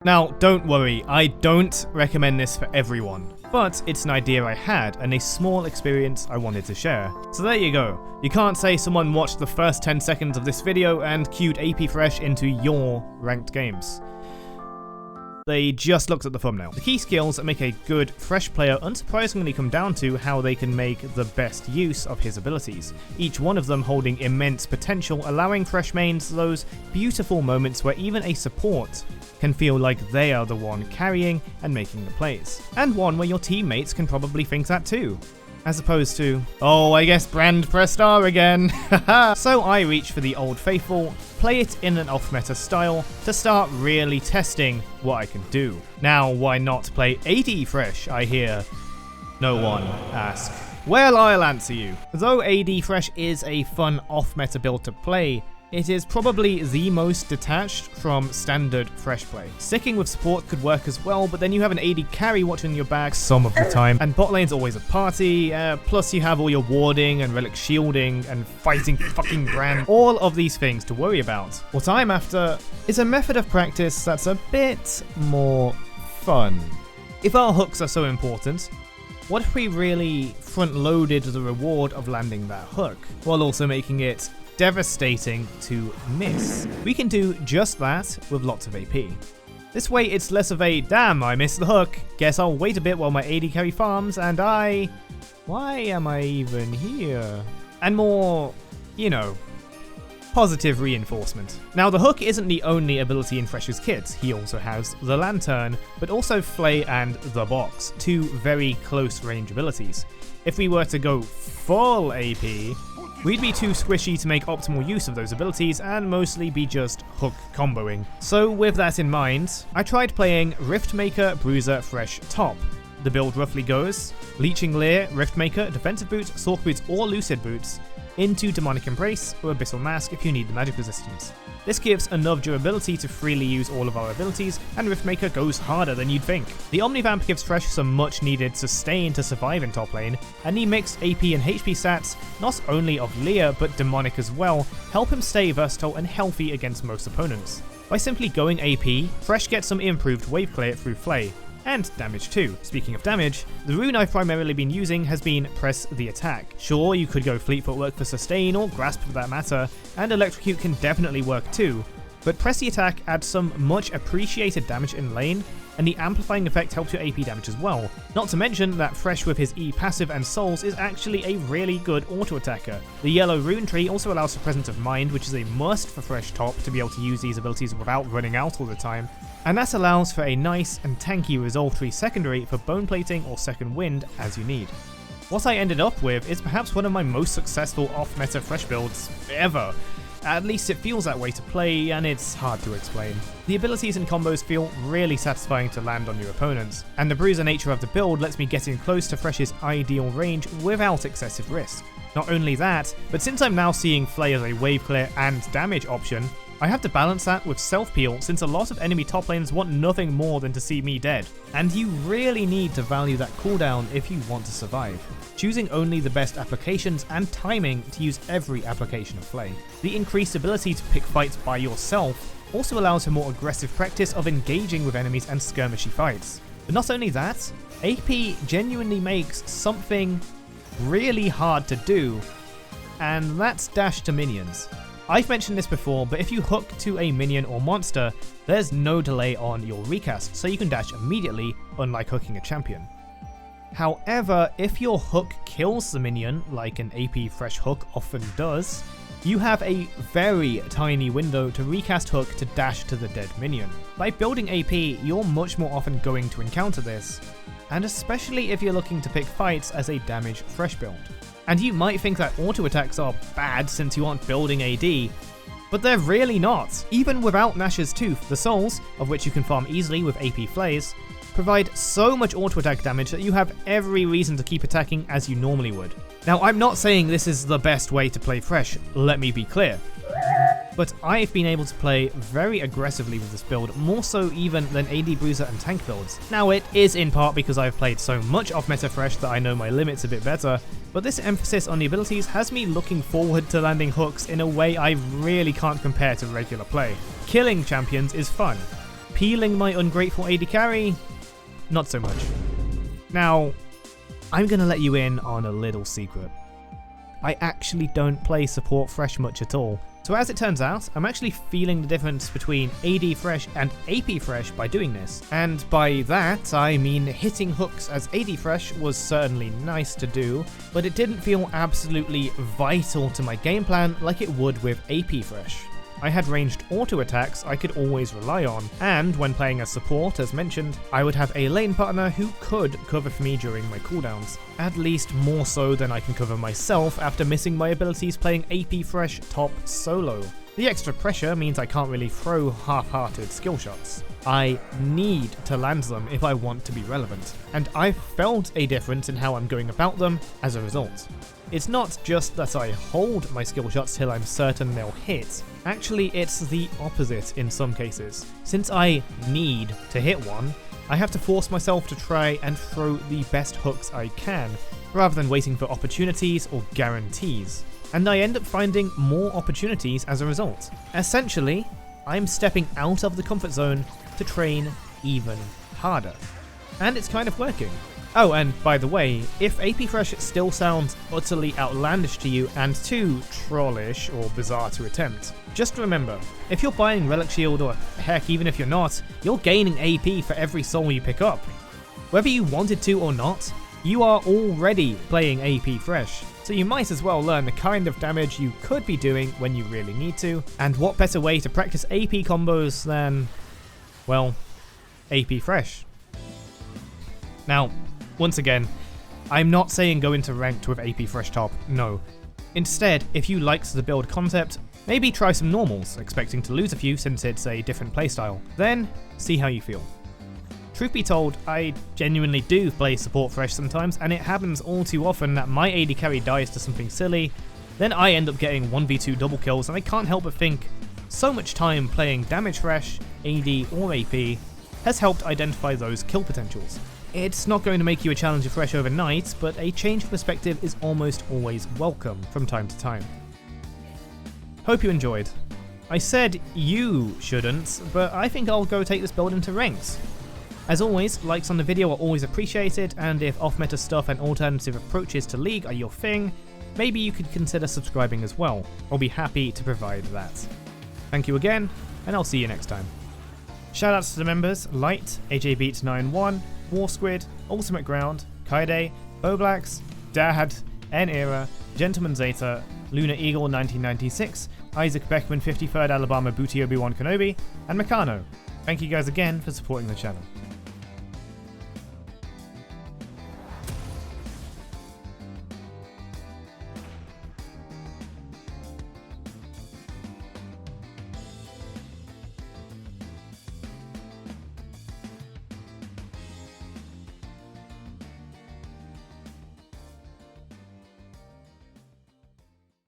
Now, don't worry, I don't recommend this for everyone, but it's an idea I had and a small experience I wanted to share. So there you go. You can't say someone watched the first 10 seconds of this video and queued AP Thresh into your ranked games. They just looked at the thumbnail. The key skills that make a good Thresh player unsurprisingly come down to how they can make the best use of his abilities, each one of them holding immense potential, allowing Thresh mains those beautiful moments where even a support can feel like they are the one carrying and making the plays, and one where your teammates can probably think that too. As opposed to, oh, I guess Brand pressed R again. So I reach for the old faithful, play it in an off-meta style to start really testing what I can do. Now, why not play AD Thresh, I hear no one ask. Well, I'll answer you. Though AD Thresh is a fun off-meta build to play, it is probably the most detached from standard Thresh play. Sticking with support could work as well, but then you have an AD carry watching your back some of the time, and bot lane's always a party, plus you have all your warding and relic shielding and fighting fucking Brand. All of these things to worry about. What I'm after is a method of practice that's a bit more fun. If our hooks are so important, what if we really front-loaded the reward of landing that hook, while also making it devastating to miss? We can do just that with lots of AP. This way it's less of a, damn, I missed the hook, guess I'll wait a bit while my AD carry farms and why am I even here? And more, you know, positive reinforcement. Now, the hook isn't the only ability in Thresh's kit. He also has the Lantern, but also Flay and the Box, two very close range abilities. If we were to go full AP, we'd be too squishy to make optimal use of those abilities and mostly be just hook comboing. So with that in mind, I tried playing Riftmaker, Bruiser, Thresh top. The build roughly goes Leeching Leer, Riftmaker, Defensive Boots, Sork Boots or Lucid Boots, into Demonic Embrace or Abyssal Mask if you need the magic resistance. This gives enough durability to freely use all of our abilities, and Riftmaker goes harder than you'd think. The Omnivamp gives Thresh some much needed sustain to survive in top lane, and the mixed AP and HP stats, not only of Leer but Demonic as well, help him stay versatile and healthy against most opponents. By simply going AP, Thresh gets some improved wave clear through Flay, and damage too. Speaking of damage, the rune I've primarily been using has been Press the Attack. Sure, you could go Fleet Footwork for sustain or Grasp for that matter, and Electrocute can definitely work too, but Press the Attack adds some much appreciated damage in lane, and the amplifying effect helps your AP damage as well. Not to mention that Thresh with his E passive and souls is actually a really good auto attacker. The yellow rune tree also allows for Presence of Mind, which is a must for Thresh top to be able to use these abilities without running out all the time. And that allows for a nice and tanky Resolve Tree secondary for bone plating or second wind as you need. What I ended up with is perhaps one of my most successful off-meta Thresh builds ever. At least it feels that way to play, and it's hard to explain. The abilities and combos feel really satisfying to land on your opponents, and the bruiser nature of the build lets me get in close to Thresh's ideal range without excessive risk. Not only that, but since I'm now seeing Flay as a wave clear and damage option, I have to balance that with self-peel since a lot of enemy top lanes want nothing more than to see me dead. And you really need to value that cooldown if you want to survive, choosing only the best applications and timing to use every application of Flay. The increased ability to pick fights by yourself also allows for more aggressive practice of engaging with enemies and skirmishy fights. But not only that, AP genuinely makes something really hard to do, and that's dash to minions. I've mentioned this before, but if you hook to a minion or monster, there's no delay on your recast, so you can dash immediately, unlike hooking a champion. However, if your hook kills the minion, like an AP Thresh hook often does, you have a very tiny window to recast hook to dash to the dead minion. By building AP, you're much more often going to encounter this, and especially if you're looking to pick fights as a damage Thresh build. And you might think that auto attacks are bad since you aren't building AD, but they're really not. Even without Nash's Tooth, the souls, of which you can farm easily with AP Flays, provide so much auto attack damage that you have every reason to keep attacking as you normally would. Now, I'm not saying this is the best way to play Thresh, let me be clear. But I've been able to play very aggressively with this build, more so even than AD Bruiser and tank builds. Now, it is in part because I've played so much off-meta Thresh that I know my limits a bit better, but this emphasis on the abilities has me looking forward to landing hooks in a way I really can't compare to regular play. Killing champions is fun, Peeling my ungrateful AD carry? Not so much. Now, I'm gonna let you in on a little secret. I actually don't play Support Thresh much at all. So as it turns out, I'm actually feeling the difference between AD Thresh and AP Thresh by doing this. And by that, I mean hitting hooks as AD Thresh was certainly nice to do, but it didn't feel absolutely vital to my game plan like it would with AP Thresh. I had ranged auto attacks I could always rely on, and when playing as support, as mentioned, I would have a lane partner who could cover for me during my cooldowns, at least more so than I can cover myself after missing my abilities playing AP Thresh top solo. The extra pressure means I can't really throw half-hearted skill shots. I need to land them if I want to be relevant, and I've felt a difference in how I'm going about them as a result. It's not just that I hold my skill shots till I'm certain they'll hit, actually it's the opposite in some cases. Since I need to hit one, I have to force myself to try and throw the best hooks I can, rather than waiting for opportunities or guarantees. And I end up finding more opportunities as a result. Essentially, I'm stepping out of the comfort zone to train even harder. And it's kind of working. Oh, and by the way, if AP Thresh still sounds utterly outlandish to you and too trollish or bizarre to attempt, just remember, if you're buying Relic Shield, or heck, even if you're not, you're gaining AP for every soul you pick up. Whether you wanted to or not, you are already playing AP Thresh, so you might as well learn the kind of damage you could be doing when you really need to, and what better way to practice AP combos than, well, AP Thresh. Now, once again, I'm not saying go into ranked with AP Thresh top, no. Instead, if you liked the build concept, maybe try some normals, expecting to lose a few since it's a different playstyle. Then, see how you feel. Truth be told, I genuinely do play Support Thresh sometimes, and it happens all too often that my AD carry dies to something silly, then I end up getting 1v2 double kills, and I can't help but think, so much time playing Damage Thresh, AD or AP, has helped identify those kill potentials. It's not going to make you a challenger Thresh overnight, but a change of perspective is almost always welcome from time to time. Hope you enjoyed. I said you shouldn't, but I think I'll go take this build into ranks. As always, likes on the video are always appreciated, and if off-meta stuff and alternative approaches to League are your thing, maybe you could consider subscribing as well. I'll be happy to provide that. Thank you again, and I'll see you next time. Shoutouts to the members: Light, AJBeats91, Warsquid, Ultimate Ground, Kaide, Bowblacks, Dad, N-Era, Gentleman Zeta, Lunar Eagle 1996, Isaac Beckman 53rd Alabama Booty Obi-Wan Kenobi, and Meccano. Thank you guys again for supporting the channel.